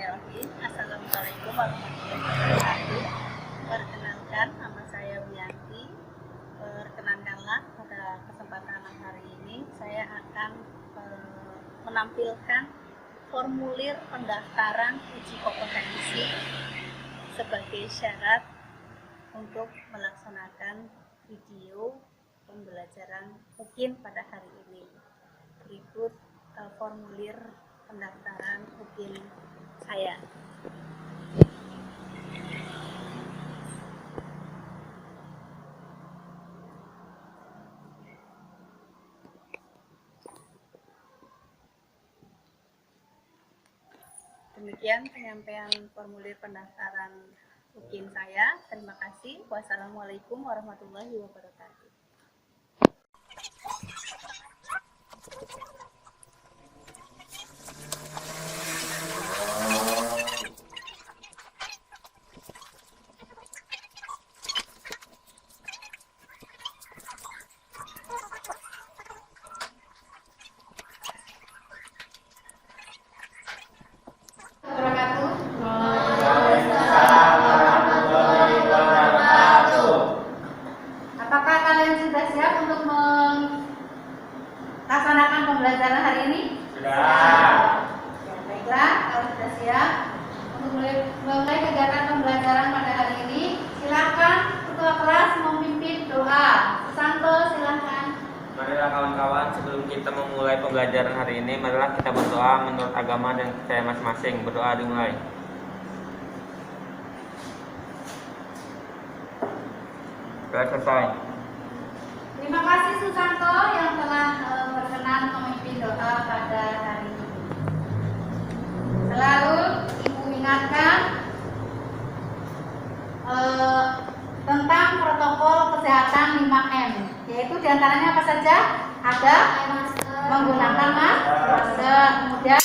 Bismillahirrahmanirrahim. Assalamualaikum warahmatullahi wabarakatuh. Perkenalkan, nama saya Wiyanti. Perkenankanlah pada kesempatan hari ini saya akan menampilkan formulir pendaftaran uji kompetensi sebagai syarat untuk melaksanakan video pembelajaran UKIN pada hari ini. Berikut formulir pendaftaran UKIN saya. Demikian penyampaian formulir pendaftaran UKIN saya. Terima kasih. Wassalamualaikum warahmatullahi wabarakatuh. Apakah kalian sudah siap untuk melaksanakan pembelajaran hari ini? Sudah. Ya, baiklah, kalau sudah siap untuk mulai kegiatan pembelajaran pada hari ini, silakan ketua kelas memimpin doa. Susanto, silakan. Marilah kawan-kawan, sebelum kita memulai pembelajaran hari ini, marilah kita berdoa menurut agama dan percaya masing-masing. Berdoa dimulai. Sudah selesai. Terima kasih Susanto yang telah berkenan memimpin doa pada hari ini. Selalu Ibu ingatkan tentang protokol kesehatan 5M, yaitu diantaranya apa saja? Ada menggunakan masker, kemudian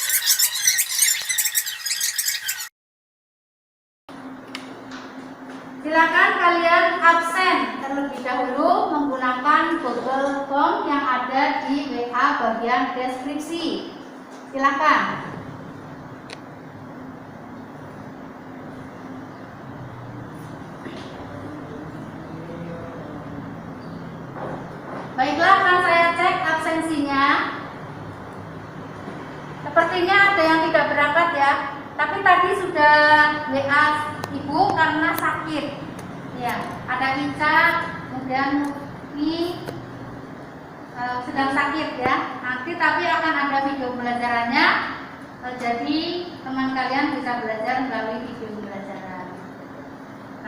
silakan kalian absen terlebih dahulu menggunakan Google Form yang ada di WA bagian deskripsi. Silakan. Baiklah, akan saya cek absensinya. Sepertinya ada yang tidak berangkat ya. Tapi tadi sudah WA Ibu karena sakit. Ya, ada Ica, kemudian Mufni sedang sakit ya. Nanti tapi akan ada video pembelajarannya. Jadi teman kalian bisa belajar melalui video pembelajaran.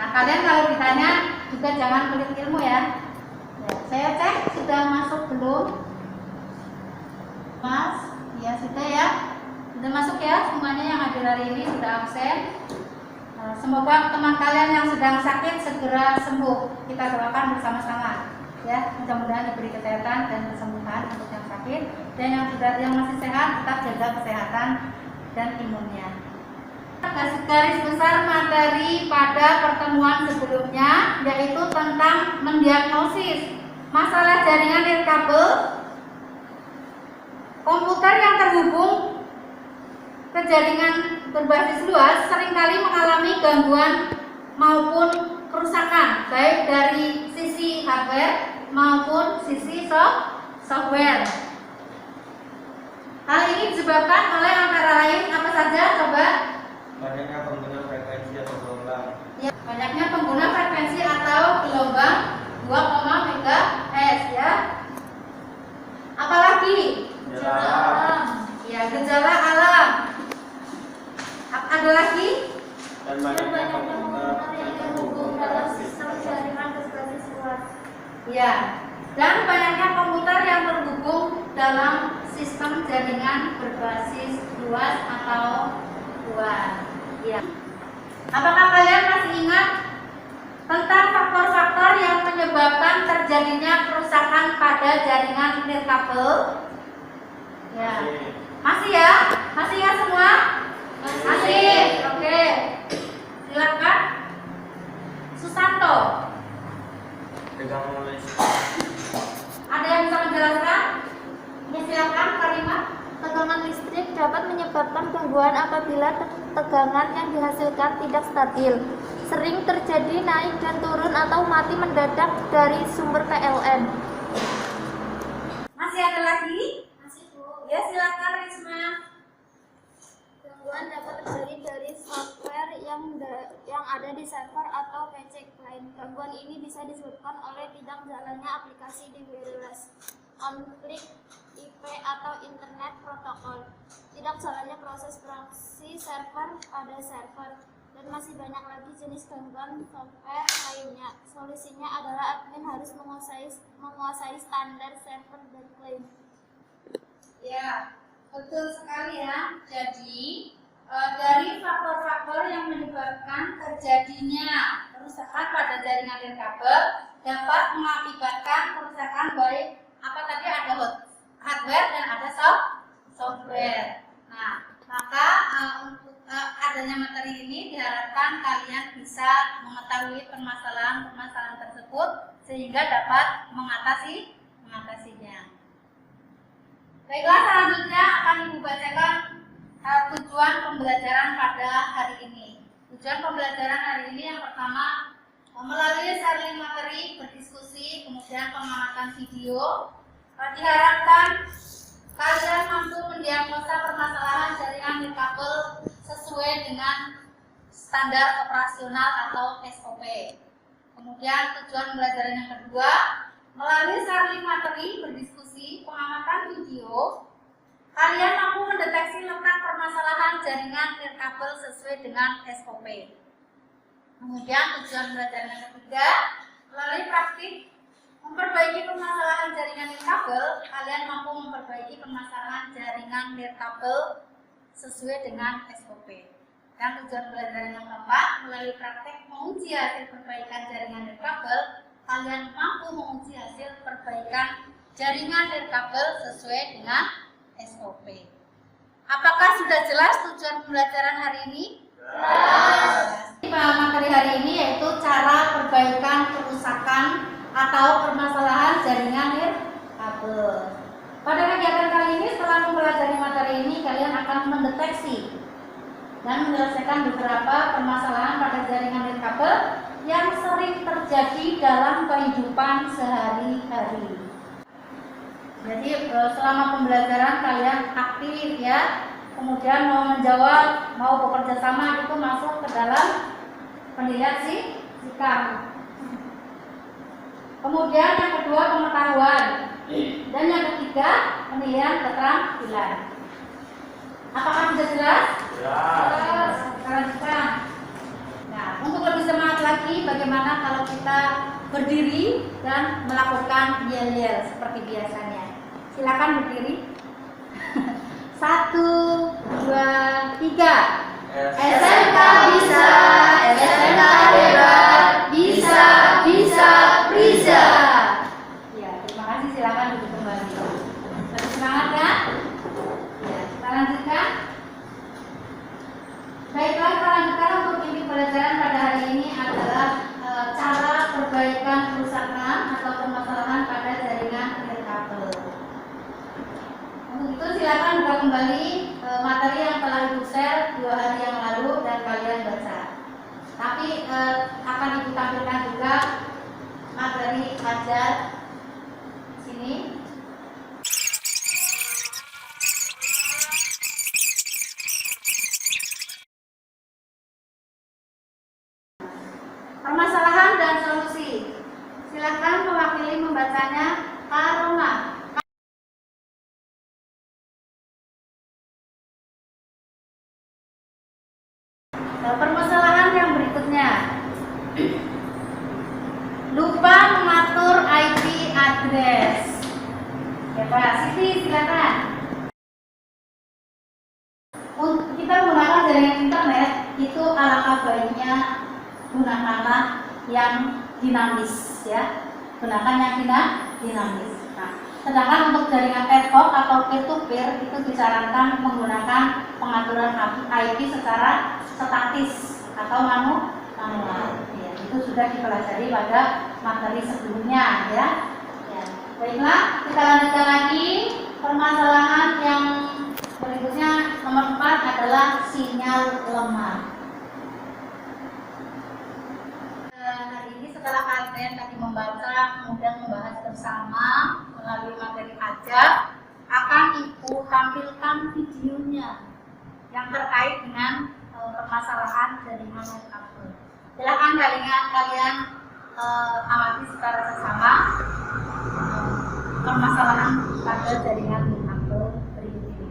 Nah, kalian kalau ditanya juga jangan pelit ilmu ya. Saya cek sudah masuk belum? Mas, ya sudah ya. Sudah masuk ya, semuanya yang hadir hari ini sudah absen. Semoga teman kalian yang sedang sakit segera sembuh. Kita doakan bersama-sama ya, mudah-mudahan diberi kesehatan dan kesembuhan untuk yang sakit, dan yang masih sehat tetap jaga kesehatan dan imunnya. Garis besar materi pada pertemuan sebelumnya yaitu tentang mendiagnosis masalah jaringan nirkabel komputer yang terhubung ke jaringan berbasis luas seringkali mengalami gangguan maupun kerusakan baik dari sisi hardware maupun sisi software. Hal ini disebabkan oleh antara lain apa saja? Coba. Banyaknya pengguna frekuensi atau gelombang. Ya, banyaknya pengguna frekuensi atau gelombang 2, MHz ya. Apalagi? Gejala alam. Ya, gejala alam. Ada lagi? Dan banyaknya pengguna yang terhubung dalam sistem jaringan berbasis luas. Ya, dan banyaknya komputer yang terhubung dalam sistem jaringan berbasis luas atau luas. Ya. Apakah kalian masih ingat tentang faktor-faktor yang menyebabkan terjadinya kerusakan pada jaringan nirkabel? Ya. Masih ya? Masih ya semua? Masih. Oke. Silakan. Susanto. pegang menulis. Ada yang bisa menjelaskan? Ya, silakan Karimah. Tegangan listrik dapat menyebabkan gangguan apabila tegangan yang dihasilkan tidak stabil. Sering terjadi naik dan turun atau mati mendadak dari sumber PLN. Masih ada lagi? Masih, Bu. Ya, silakan Risma. Gangguan dapat terjadi dari software yang ada di server atau PC klien. Gangguan ini bisa disebabkan oleh tidak jalannya aplikasi di wireless, konflik IP atau internet protokol, tidak jalannya proses proxy server pada server, dan masih banyak lagi jenis gangguan software lainnya. Solusinya adalah admin harus menguasai standar server dan klien. Ya, betul sekali ya. Jadi dari faktor-faktor yang menyebabkan terjadinya kerusakan pada jaringan nirkabel dapat mengakibatkan kerusakan baik apa tadi, ada hardware dan ada software. Nah, maka untuk adanya materi ini diharapkan kalian bisa mengetahui permasalahan-permasalahan tersebut sehingga dapat mengatasinya. Baiklah, selanjutnya akan Ibu bacakan tujuan pembelajaran pada hari ini. Tujuan pembelajaran hari ini yang pertama, melalui sharing materi, berdiskusi, kemudian pengamatan video, diharapkan kalian mampu mendiagnosa permasalahan jaringan nirkabel sesuai dengan standar operasional atau SOP. Kemudian tujuan pembelajaran yang kedua, melalui sharing materi, berdiskusi, pengamatan video, kalian mampu mendeteksi letak permasalahan jaringan nirkabel sesuai dengan SOP. Kemudian tujuan pembelajaran yang ketiga, melalui praktik memperbaiki permasalahan jaringan nirkabel, kalian mampu memperbaiki permasalahan jaringan nirkabel sesuai dengan SOP. Dan tujuan pembelajaran yang keempat, melalui praktek menguji hasil perbaikan jaringan nirkabel, kalian mampu menguji hasil perbaikan jaringan nirkabel sesuai dengan SOP. Apakah sudah jelas tujuan pembelajaran hari ini? Jelas. Materi hari ini yaitu cara perbaikan kerusakan atau permasalahan jaringan nirkabel. Pada kegiatan kali ini, setelah mempelajari materi ini, kalian akan mendeteksi dan menyelesaikan beberapa permasalahan pada jaringan nirkabel yang sering terjadi dalam kehidupan sehari-hari. Jadi selama pembelajaran kalian aktif ya, kemudian mau menjawab, mau bekerja sama itu masuk ke dalam penilaian sikap. Kemudian yang kedua pengetahuan, dan yang ketiga penilaian keterampilan. Apakah sudah jelas? Jelas. Kita lanjutkan. Nah, untuk lebih semangat lagi, bagaimana kalau kita berdiri dan melakukan yel-yel seperti biasanya? Silakan berdiri. 1, 2, 3. SMK bisa, SMK hebat, bisa, Priza. Ya, terima kasih. Silakan duduk kembali. Lebih semangat kan? Ya, kita lanjutkan. Baiklah, kita lanjutkan. Untuk inti pelajaran pada hari ini adalah cara perbaikan kerusakan atau permasalahan pada jaringan nirkabel. Untuk itu silakan buka kembali materi yang telah Ibu share 2 hari yang lalu dan kalian baca. Tapi akan Ibu tampilkan juga materi ajar sini. Permasalahan dan solusi. Silakan mewakili membacanya Karoma. Permasalahan yang berikutnya, lupa mengatur IP address. Ya Pak Siti, silakan. Untuk kita menggunakan jaringan internet itu alangkah baiknya gunakanlah yang dinamis ya, gunakan yang dinamis. Nah, sedangkan untuk jaringan ad hoc atau peer-to-peer itu disarankan menggunakan pengaturan IP secara statis atau manual. Ya, itu sudah dipelajari pada materi sebelumnya ya. Ya. Baiklah, kita lanjutkan lagi. Permasalahan yang berikutnya nomor 4 adalah sinyal lemah. lemah. Hari ini setelah kalian tadi membaca, kemudian membahas bersama melalui materi ajar, akan Ibu tampilkan videonya yang terkait dengan permasalahan jaringan kabel. Silakan kalian amati secara seksama permasalahan pada jaringan kabel berikut ini.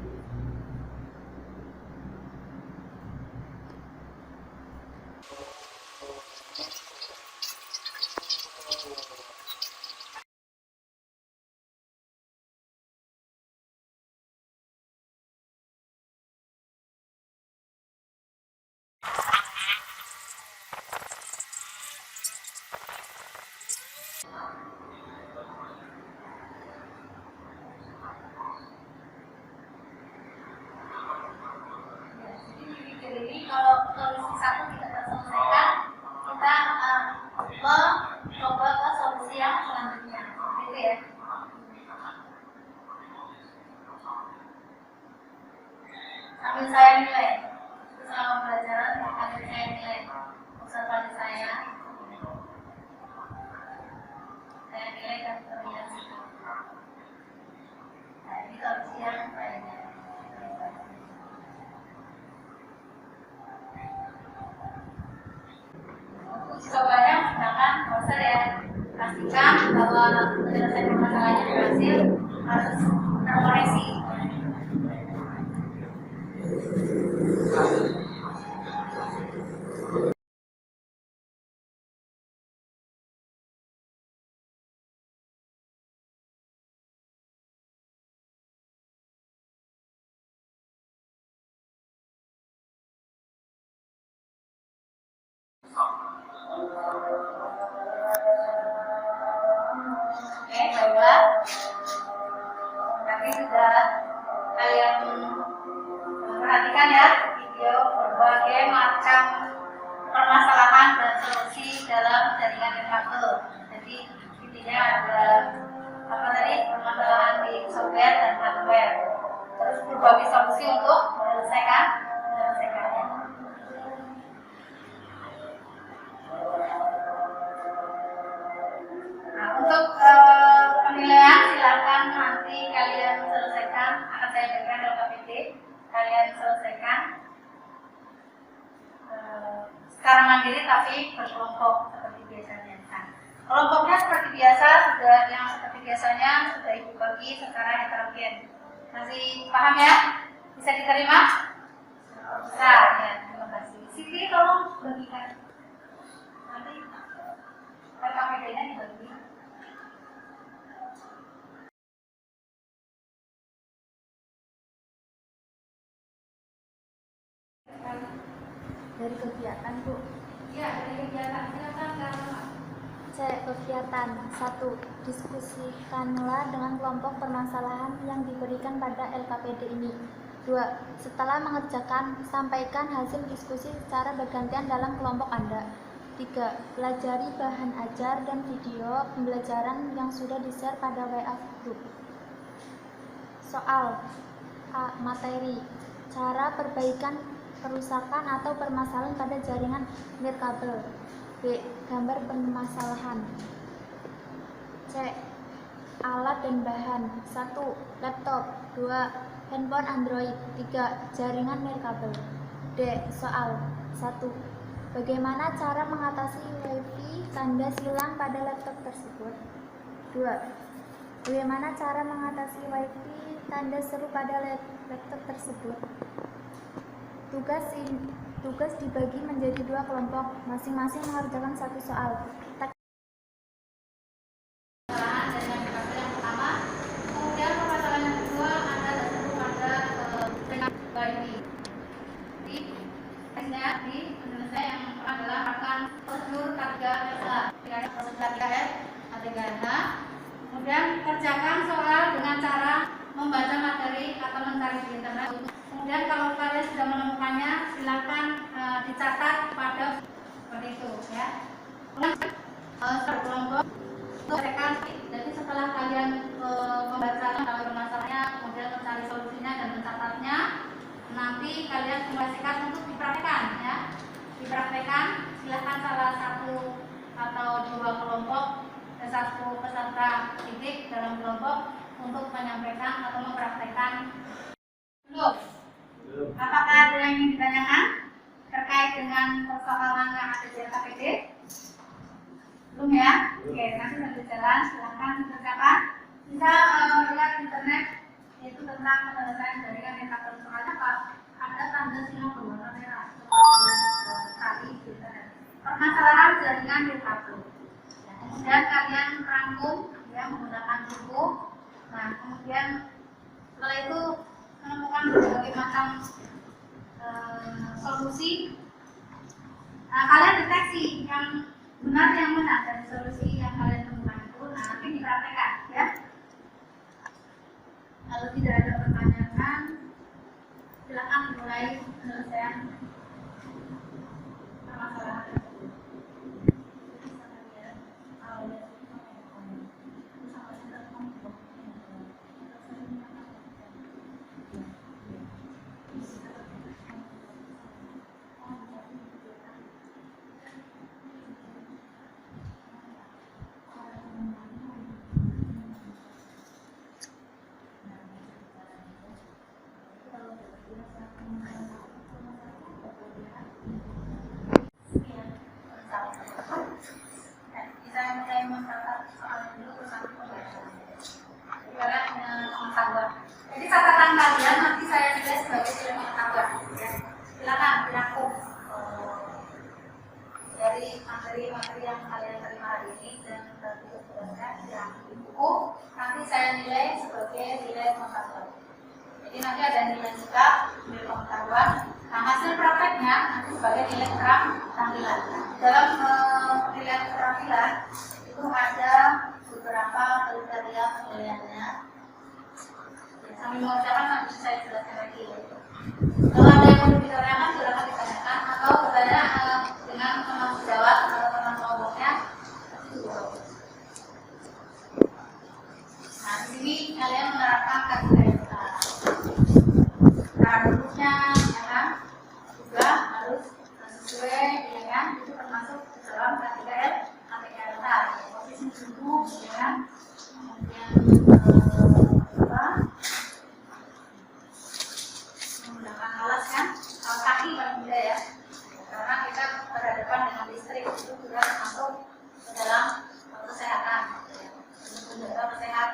Jadi kalau solusi satu tidak terselesaikan, kita mencoba ke solusi yang selanjutnya, gitu ya. Sambil saya nilai, selama pembelajaran sambil saya nilai observasi saya nilai dan terlihat. Nah, ini solusi yang lainnya. Cobanya menggunakan browser ya. Pastikan bahwa penyelesaian masalahnya berhasil, harus terkoreksi. Oke, baiklah. Tapi sudah kalian perhatikan ya video berbagai macam permasalahan dan solusi dalam jaringan kabel. Jadi intinya ada apa tadi, permasalahan di software dan hardware. Terus berbagai solusi untuk menyelesaikannya. Untuk penilaian silakan nanti kalian selesaikan, akan saya berikan LKPD, kalian selesaikan secara mandiri tapi berkelompok seperti biasanya. Nah, kelompoknya seperti biasa sudah Ibu bagi secara heterogen. Masih paham ya? Bisa diterima? Bisa ya, terima kasih. Siti tolong bagikan. Nanti LKPD-nya dibagi. Dari kegiatan, Bu. Ya, dari kegiatan silakan Kak. Kegiatan 1. Diskusikanlah dengan kelompok permasalahan yang diberikan pada LKPD ini. 2. Setelah mengerjakan, sampaikan hasil diskusi secara bergantian dalam kelompok Anda. 3. Pelajari bahan ajar dan video pembelajaran yang sudah di-share pada WA Group. Soal A. Materi. Cara perbaikan kerusakan atau permasalahan pada jaringan nirkabel. B. Gambar permasalahan. C. Alat dan bahan. 1. Laptop. 2. Handphone Android. 3. Jaringan nirkabel. D. Soal 1. Bagaimana cara mengatasi WiFi tanda silang pada laptop tersebut? 2. Bagaimana cara mengatasi WiFi tanda seru pada laptop tersebut? Tugas dibagi menjadi 2 kelompok, masing-masing mengerjakan 1 soal. Kemudian permasalahan yang kedua Anda terseru pada WiFi. Di penyelesaian yang adalah akan prosedur 3GHz. Kemudian kerjakan soal dengan cara membaca materi atau mencari di internet. Kemudian kalau kalian sudah menemukannya, silakan dicatat pada seperti itu ya. Kelompok jadi setelah kalian membaca permasalahannya, kemudian mencari solusinya dan mencatatnya, nanti nanti kalian simulasikan untuk dipraktekkan ya. Dipraktekkan, silahkan salah satu atau dua kelompok satu peserta didik dalam kelompok untuk menyampaikan atau mempraktekkan. Belum? Apakah ada yang ingin ditanyakan terkait dengan persoalan yang ada di LKPD? Belum ya? Oke, nanti sambil jalan silahkan dikerjakan. Bisa lihat internet yaitu tentang penyelesaian jaringan indikator soalnya Pak, ada tanda silang berwarna merah. Cari di internet. Permasalahan jaringan indikator. Kemudian kalian rangkum ya menggunakan buku. Nah, kemudian setelah itu menemukan berbagai macam solusi. Nah, kalian deteksi yang benar yang mana dari solusi yang kalian temukan itu. Nah, nanti dipraktekkan ya. Kalau tidak ada pertanyaan, silakan mulai penyelesaian permasalahan. Jadi catatan kalian nanti saya tulis sebagai film pengetahuan. Ya. Silakan dirangkum dari materi-materi yang kalian terima hari ini dan tugas-tugasnya dirangkum di buku. Nanti saya nilai sebagai nilai pengetahuan. Jadi nanti ada nilai juga nilai pengetahuan. Nah, hasil prakteknya nanti sebagai nilai keterampilan. Dalam nilai keterampilan itu ada beberapa kriteria penilaiannya. Kami mengerjakan nanti saya jelaskan lagi. Kalau ada yang mau ditanyakan silakan ditanyakan atau bertanya dengan teman sejawat atau teman kelompoknya. Nah, di sini kalian menerapkan KTK. Nah, duduknya ya kan juga harus sesuai ya kan, itu termasuk dalam KTKL. Posisi duduk ya kan, kemudian menggunakan alas kan, alas kaki paling tidak ya, karena kita berhadapan dengan listrik itu juga termasuk ke dalam kesehatan, menjaga kesehatan,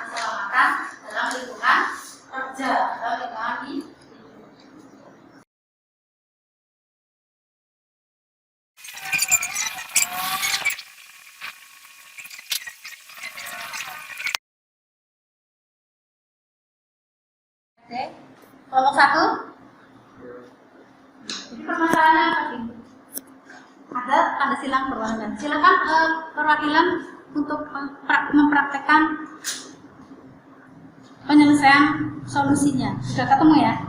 keselamatan dalam lingkungan kerja atau lingkungan hidup. Oke, kelompok 1. Jadi permasalahannya apa sih? Ada tanda silang berwarna. Silakan perwakilan untuk mempraktekkan penyelesaian solusinya. Sudah ketemu ya?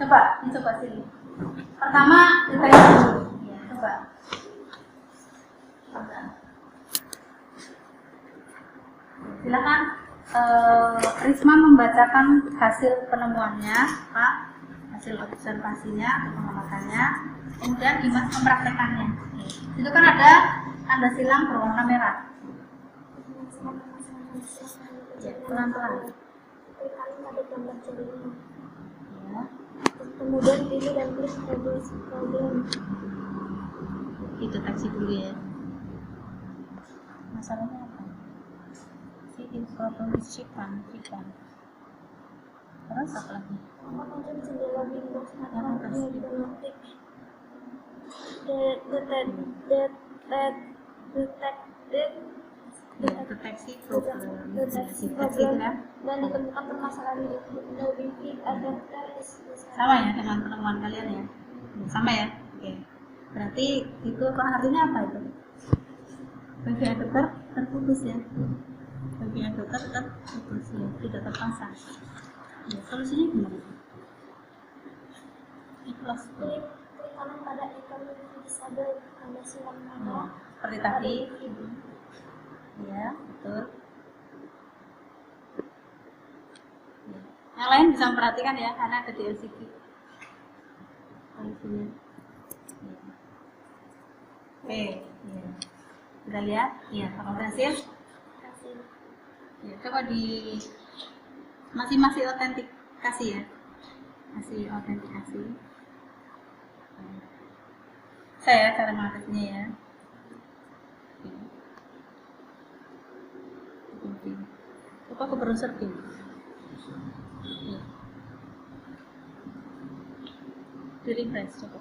Coba, dicoba sini. Pertama, ditanya dulu. Ya, coba. Silakan. Risma membacakan hasil penemuannya, Pak, hasil observasinya atau pengamatannya, kemudian Dimas mempraktekannya. Itu kan ada tanda silang berwarna merah. Ya, pelan-pelan. Ya. Kemudian pilih dan klik problem. Itu deteksi dulu ya. Masalahnya apa? Problem chicken. Terus apa lagi? Menonton jendela Windows atau diagnostik. Deteksi problem ya. Dan ditemukan permasalahan itu. Wifi adapter Sama ya dengan penemuan kalian ya? Sama ya? Oke. Berarti itu artinya apa itu? Wifi adapter terputus ya? Wifi adapter terputus ya, tidak terpasang. Ya, solusinya gimana? Ikhlas. klik kanan pada ikon disable tanda silang merah. Seperti tadi. Ya, betul. Ya. Yang lain bisa memperhatikan ya, karena ada di LCD. Solusinya. Oke, ya. Kita lihat, ya, apakah berhasil? Hasil. Ya, coba di masih autentikasi ya, masih autentikasi. Saya cara mengatasinya ya. Oke. Coba ke browser pin. Ya. Di refresh coba.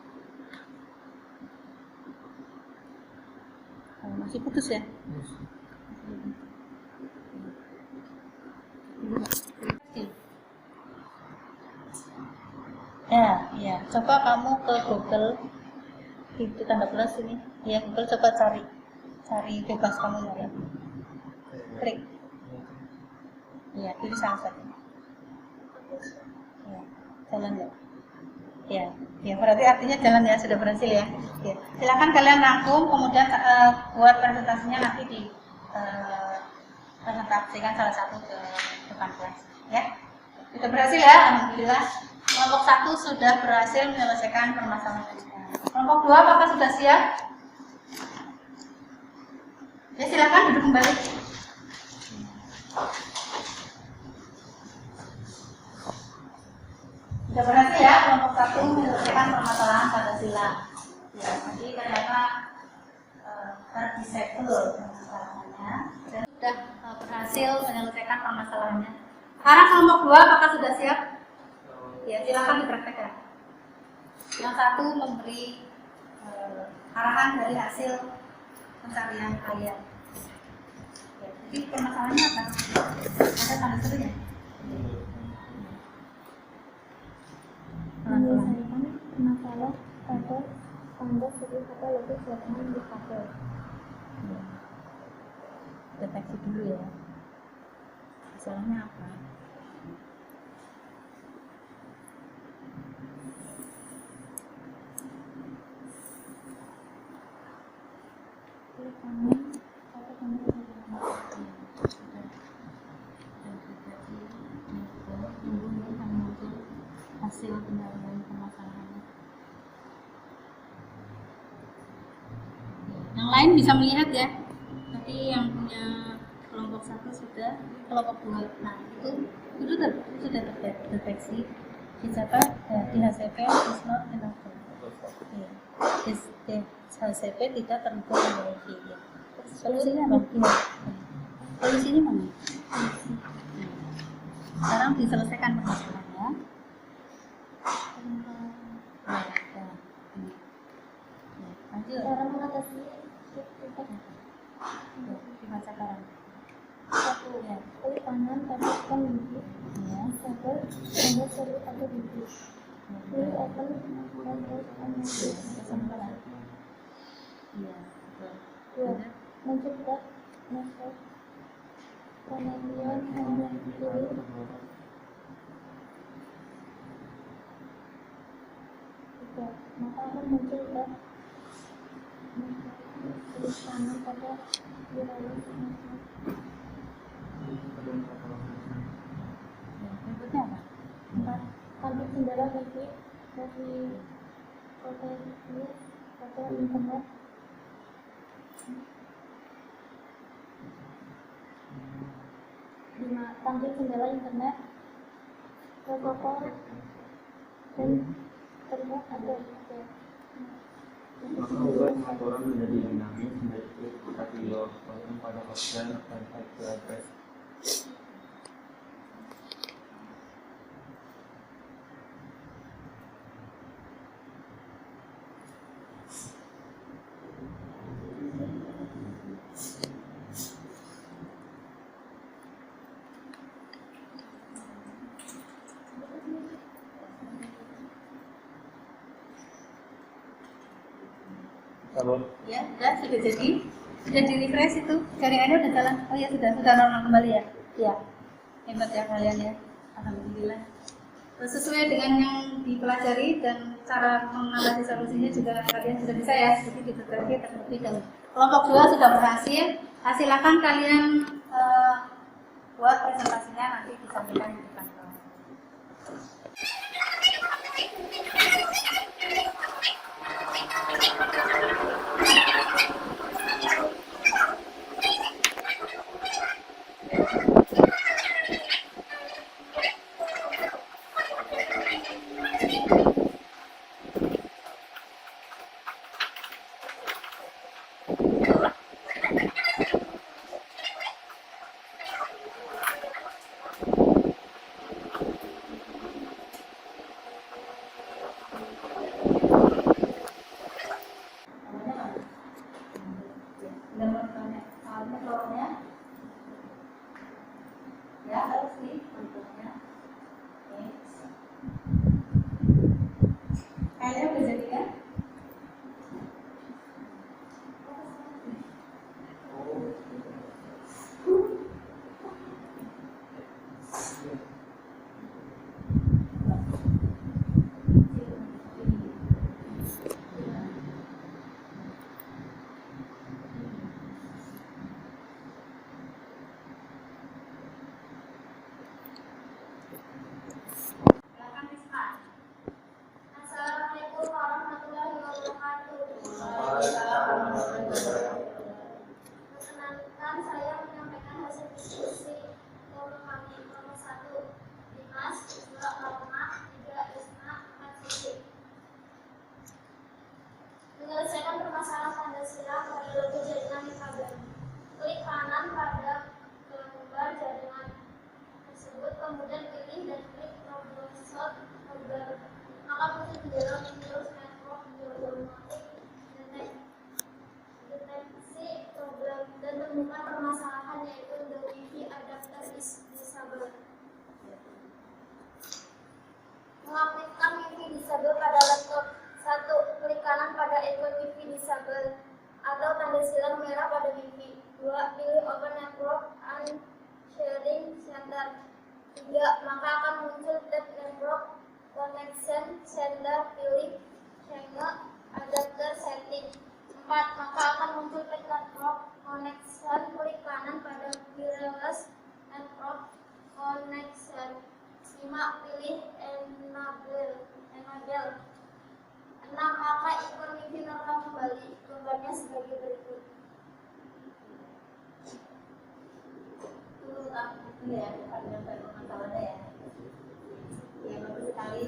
Oh, masih putus ya? Ya, coba kamu ke Google, itu tanda plus ini, ya Google coba cari bebas kamu ya, klik, ya pilih salah satu, ya jalan ya berarti artinya jalan ya, sudah berhasil ya. Ya silakan kalian rangkum, kemudian buat presentasinya nanti di presentasikan salah satu ke depan kelas ya. Sudah berhasil ya, alhamdulillah. Kelompok 1 sudah berhasil menyelesaikan permasalahan. Kelompok 2 apakah sudah siap? Ya silakan duduk kembali. Sudah berhasil ya kelompok 1 menyelesaikan permasalahan Pancasila. Ya, nanti ternyata terdisable permasalahannya dan sudah berhasil menyelesaikan permasalahannya. Sekarang kelompok 2 apakah sudah siap? Ya silakan dipraktekkan. Yang satu memberi arahan dari hasil pencarian kalian. Ya, jadi permasalahannya apa? Ada tanda serunya? Menyelesaikan masalah pada tanggal 1 atau lebih halaman di tabel. Deteksi dulu ya. Masalahnya apa? Hasil penyelesaian permasalahannya. Yang lain bisa melihat ya. Nanti yang punya kelompok 1 sudah, kelompok 2. Nah itu sudah terdeteksi. Di siapa? Di HCP is not enough. Ya. Di HCP tidak terhubung dengan Wi-Fi. Ya. Solusinya apa? Ya. Solusinya mana? Sekarang diselesaikan permasalahannya. Lanjut. Cara mengatasi Dibaca sekarang. 1. Ya. Klik kanan pada ikon bibit. Ya. Tabel tanggal 1 atau bibit. Klik open Kesempatan. Iya. 2. Mencegah masuk penelitian hanya pilih. Maka akan muncul tulis kanan pada wilayah Berikutnya apa? 4. Tampil jendela bagi kota ini pada internet. 5. Tampil jendela internet protokol dan terlihat ada Maka membuat pengaturan menjadi dinamis, menjadi aplikasi pada hotline dan IP address. Ya, sudah jadi. Sudah di refresh itu. Jaringannya udah jalan. Oh ya sudah normal kembali ya. Ya. Hebat ya kalian ya. Alhamdulillah. Sesuai dengan yang dipelajari dan cara mengatasi solusinya juga kalian sudah bisa ya. Jadi dibagi terlebih dahulu. Kelompok 2 sudah berhasil. Silakan kalian buat presentasinya nanti disampaikan di depan kelas. Mengaktifkan MIFI disabel pada laptop. 1. Klik kanan pada ikon MIFI disabel atau tanda silang merah pada MIFI. 2. Pilih Open Network and Sharing Center. 3. Maka akan muncul tab Network Connection Center. Pilih Change Adapter Setting. 4. Maka akan muncul tab Network Connection. Klik kanan pada Wireless Network Connection. 5. Pilih Enable. 6. Maka ikon MIFI normal kembali. Gambarnya sebagai berikut. Itu ya, masalahnya ya. Ya, bagus sekali.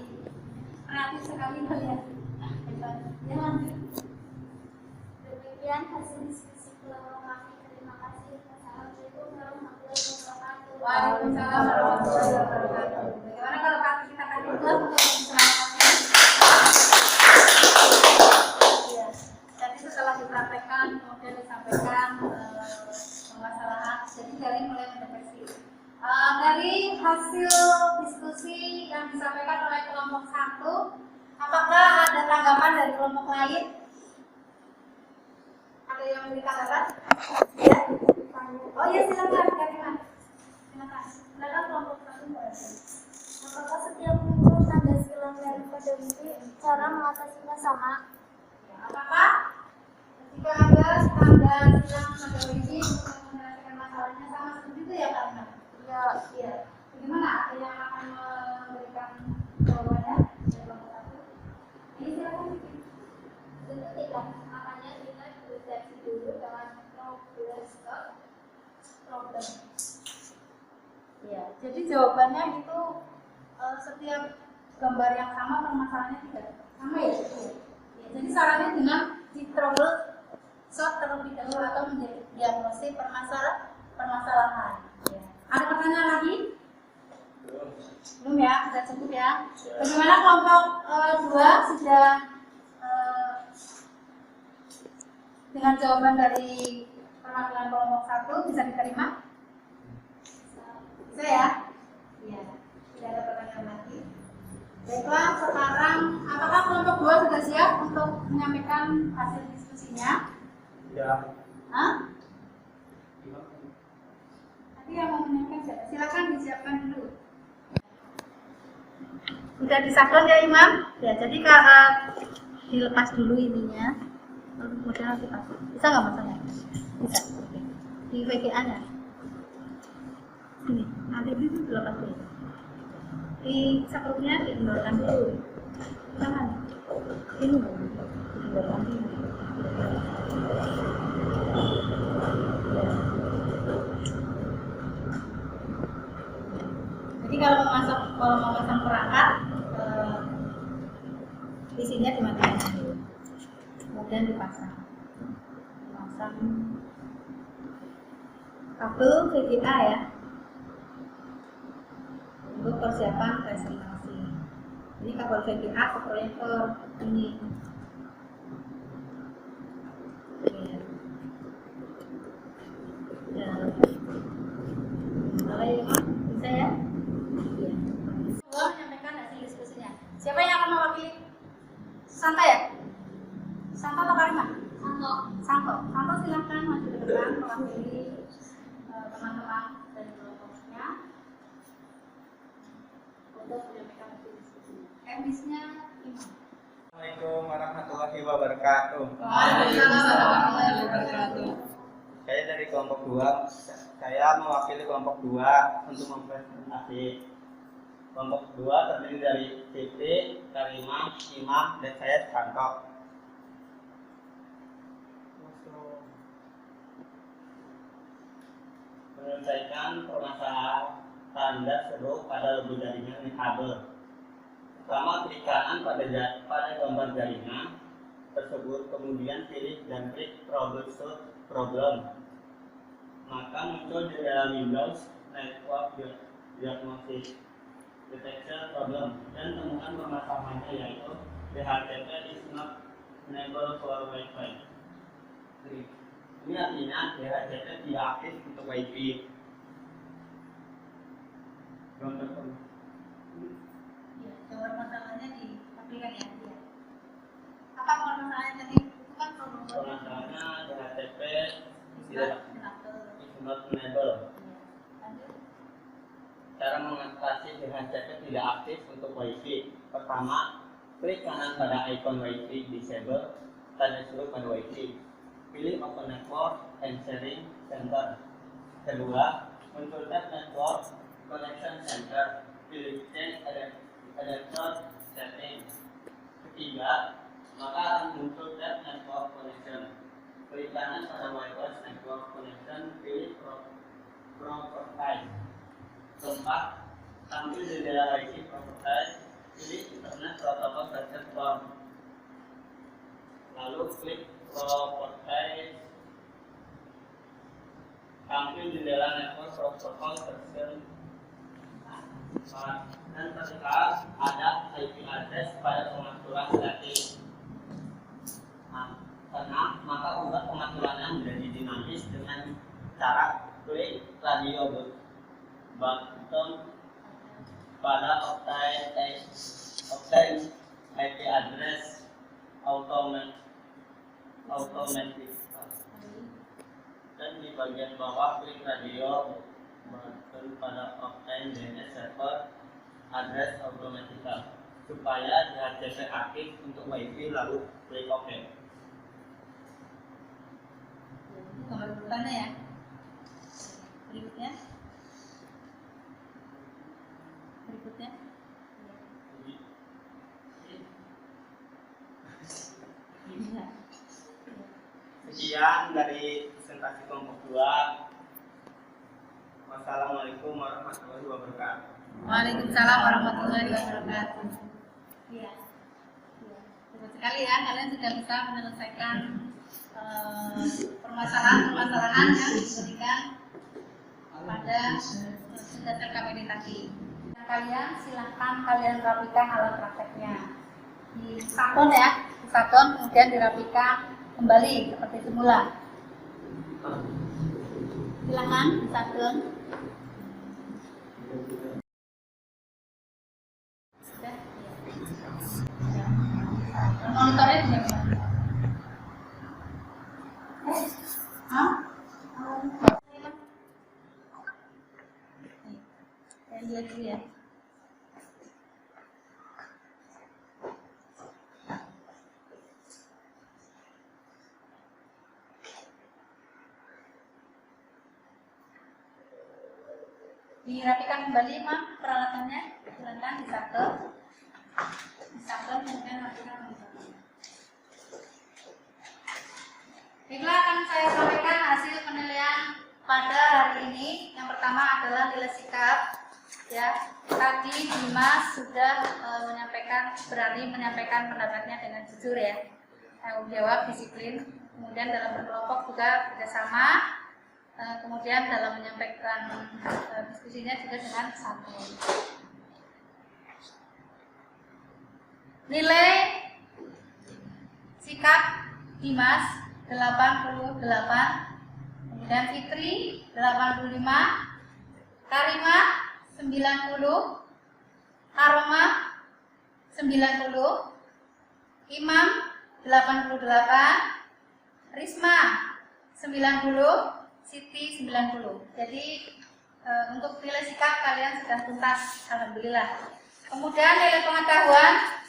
Kreatif sekali kalian. Ya, lanjut. Demikian hasil diskusi kelompok kami. Terima kasih. Wassalamualaikum warahmatullahi wabarakatuh. Waalaikumsalam warahmatullahi wabarakatuh. Bagaimana kalau kita kasih itu? Iya. Jadi setelah dipraktekkan, kemudian disampaikan permasalahan. Jadi dari mulai mendeteksi. Dari hasil diskusi yang disampaikan oleh kelompok 1, apakah ada tanggapan dari kelompok lain? Ada yang memberikan tanggapan? Ya. Oh iya, silakan. Silakan. Silakan kelompok 1. Apakah setiap muncul tanda silang merah pada MIFI cara mengatasinya sama? Apakah ketika ada tanda silang pada wifi untuk menyelesaikan masalahnya sama seperti itu ya Kak Ina? Ya, Iya. Bagaimana? Ada yang akan memberikan jawabannya? Ini silakan. tentu tidak. Makanya kita deteksi dulu dengan progress problem. Iya. Jadi jawabannya itu setiap gambar yang sama permasalahannya tidak sama ya. Ya, jadi sarannya dengan di trouble shot terlebih dahulu atau menjadi diagnosis permasalahan. Ya. Ada pertanyaan lagi? Belum ya, sudah cukup ya. Bagaimana kelompok 2 sudah dengan jawaban dari perwakilan kelompok 1 bisa diterima? Bisa ya? Iya. Tidak ada pertanyaan lagi. Baiklah, sekarang apakah kelompok 2 sudah siap untuk menyampaikan hasil diskusinya? Ya. Hah? Nanti yang mau menyampaikan siapa? Silakan disiapkan dulu. Sudah disaklon ya Imam? Ya, jadi dilepas dulu ininya. Kemudian nanti pasang. Bisa nggak masangnya? Bisa. Oke. Di VGA nya. Ini, nanti itu dilepas dulu. Di saklonnya diendorkan dulu. Jangan. Ini diendorkan dulu. Jadi kalau mau pasang perangkat, isinya dimatikan dulu, kemudian dipasang kabel VGA ya, untuk persiapan presentasi. Ini kabel VGA ke proyektor ini. Ya. Mulai bisa ya? Iya. Semua menyampaikan hasil diskusinya. Siapa yang akan mewakili? Santo ya? Santo atau Karima? Santo. Santo silakan maju ke depan mewakili teman-teman dari kelompoknya untuk menyampaikan hasil diskusinya. MIS-nya Imam. Assalamualaikum warahmatullahi wabarakatuh. Waalaikumsalam warahmatullahi wabarakatuh. Saya dari kelompok 2. Saya mewakili kelompok 2 untuk mempresentasi. Kelompok 2 terdiri dari Siti, Karimah, Imam, dan saya Santo. Menyelesaikan permasalahan tanda seru pada logo jaringan kabel. Pertama, klik kanan pada gambar jaringan tersebut, kemudian pilih dan klik troubleshoot problem. Maka muncul di dalam Windows Network Diagnosis Detection Problem dan temukan permasalahannya, yaitu DHCP is not enable for Wi-Fi. Ini artinya DHCP tidak aktif untuk Wi-Fi. Jawaban tidak is not enable. Cara mengatasi DHCP tidak aktif untuk WiFi. Pertama, klik kanan pada ikon WiFi disable, tanda seru pada WiFi. Pilih Open Network and Sharing Center. Kedua, muncul tab Network Connection Center. Pilih Change Adapter Setting. Ketiga, maka akan muncul tab Network Connection. Klik kanan pada Wireless Network Connection, pilih Properties. Keempat, tampil di jendela WiFi Properties, pilih Internet Protocol Version Form. Lalu klik Properties, tampil di jendela Network Protocol Version 4. Dan ketika ada IP address pada pengaturan statis. Karena maka ubah pengaturannya menjadi dinamis dengan cara klik radio button pada obtain IP address automatic dan di bagian bawah klik radio button pada obtain DNS server address automatic supaya DHCP aktif untuk WiFi, lalu klik OK. Nomor urutannya ya. Berikutnya. Sekian dari presentasi kelompok 2. Wassalamualaikum warahmatullahi wabarakatuh. Waalaikumsalam warahmatullahi wabarakatuh. Iya. Terima sekali ya, kalian sudah bisa menyelesaikan permasalahan-permasalahan yang diberikan pada tugas LKPD tadi. Kalian silahkan kalian rapikan alat prakteknya di saton ya, di saton kemudian dirapikan kembali seperti semula. Silahkan di saton. Sudah. Monitornya sudah. Lihat dulu ya. Dirapikan kembali Mam peralatannya, silakan disabel, kemudian rapikan monitornya. Baiklah, akan saya sampaikan hasil penilaian pada hari ini. Yang pertama adalah nilai sikap. Ya, tadi Dimas sudah berani menyampaikan pendapatnya dengan jujur ya, tanggung jawab, disiplin, kemudian dalam berkelompok juga kerjasama, kemudian dalam menyampaikan diskusinya juga dengan santai. Nilai sikap Dimas 88, kemudian Fitri 85, Karimah 90, Aroma 90, Imam 88, Risma 90, Siti 90. Jadi untuk nilai sikap kalian sudah tuntas, alhamdulillah. Kemudian nilai pengetahuan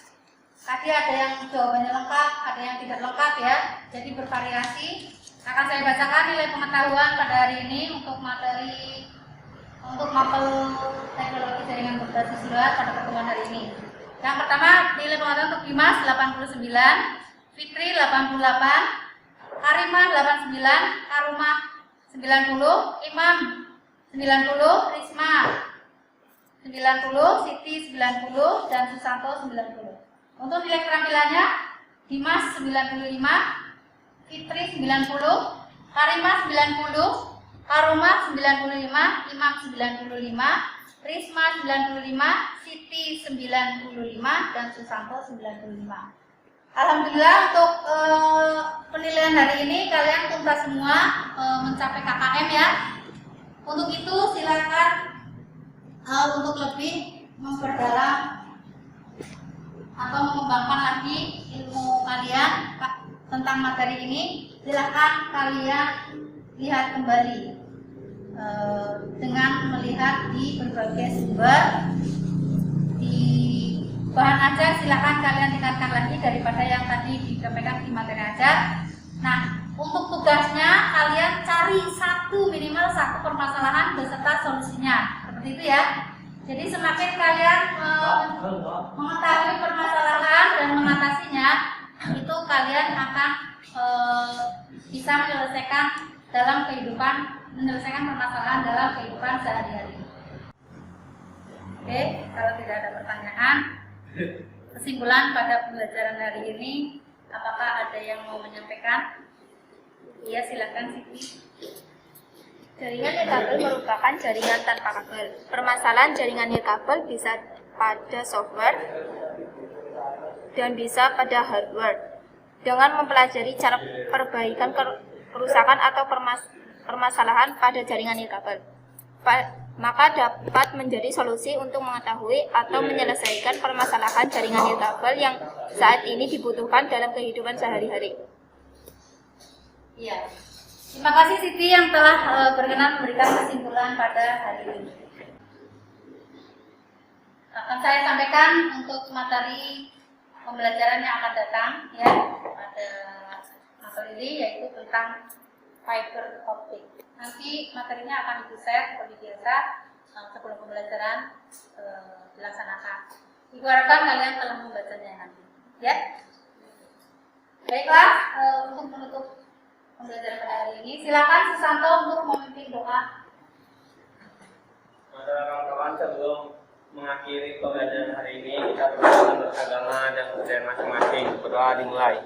tadi ada yang jawabannya lengkap, ada yang tidak lengkap ya. Jadi bervariasi. Akan saya bacakan nilai pengetahuan pada hari ini untuk materi mapel teknologi jaringan berbasis surat pada pertemuan hari ini. Yang pertama nilai pengetahuan untuk Dimas 89, Fitri 88, Karimah 89, Arumah 90, Imam 90, Risma 90, Siti 90, dan Susanto 90. Untuk nilai keterampilannya Dimas 95, Fitri 90, Karimah 90, Aroma 95, Imam 95, Risma 95, Siti 95, dan Susanto 95. Alhamdulillah untuk penilaian hari ini kalian tuntas semua mencapai KKM ya. Untuk itu silakan untuk lebih memperdalam atau mengembangkan lagi ilmu kalian tentang materi ini. Silakan kalian lihat kembali dengan melihat di berbagai sumber. Di bahan ajar silakan kalian tingkatkan lagi daripada yang tadi disampaikan di materi ajar. Nah, untuk tugasnya kalian cari minimal satu permasalahan beserta solusinya, seperti itu ya. Jadi semakin kalian mengetahui permasalahan dan mengatasinya, itu kalian akan bisa menyelesaikan permasalahan dalam kehidupan sehari-hari. Oke, kalau tidak ada pertanyaan, kesimpulan pada pembelajaran hari ini, apakah ada yang mau menyampaikan? Iya, silakan Siti. Jaringan nirkabel merupakan jaringan tanpa kabel. Permasalahan jaringan nirkabel bisa pada software dan bisa pada hardware. Dengan mempelajari cara perbaikan kerusakan atau permasalahan pada jaringan nirkabel, maka dapat menjadi solusi untuk mengetahui atau menyelesaikan permasalahan jaringan nirkabel yang saat ini dibutuhkan dalam kehidupan sehari-hari. Iya. Terima kasih Siti yang telah berkenan memberikan kesimpulan pada hari ini. Akan saya sampaikan untuk materi pembelajaran yang akan datang ya pada materi ini, yaitu tentang fiber optic. Nanti materinya akan Ibu share seperti biasa sebelum pembelajaran dilaksanakan. Ibu harapkan kalian telah membacanya nanti, ya. Baiklah, untuk menutup pembelajaran pada hari ini, silakan Susanto untuk memimpin doa. Pada kawan-kawan, sebelum mengakhiri pembelajaran hari ini, kita berdoa menurut agama dan budaya masing-masing. Berdoa dimulai.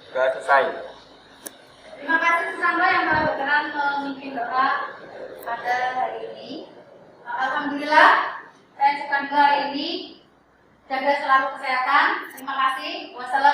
Sudah selesai. Terima kasih Susanto yang telah berkenan memimpin doa pada hari ini. Alhamdulillah, saya ucapkan doa hari ini. Jaga selalu kesehatan. Terima kasih. Wassalamualaikum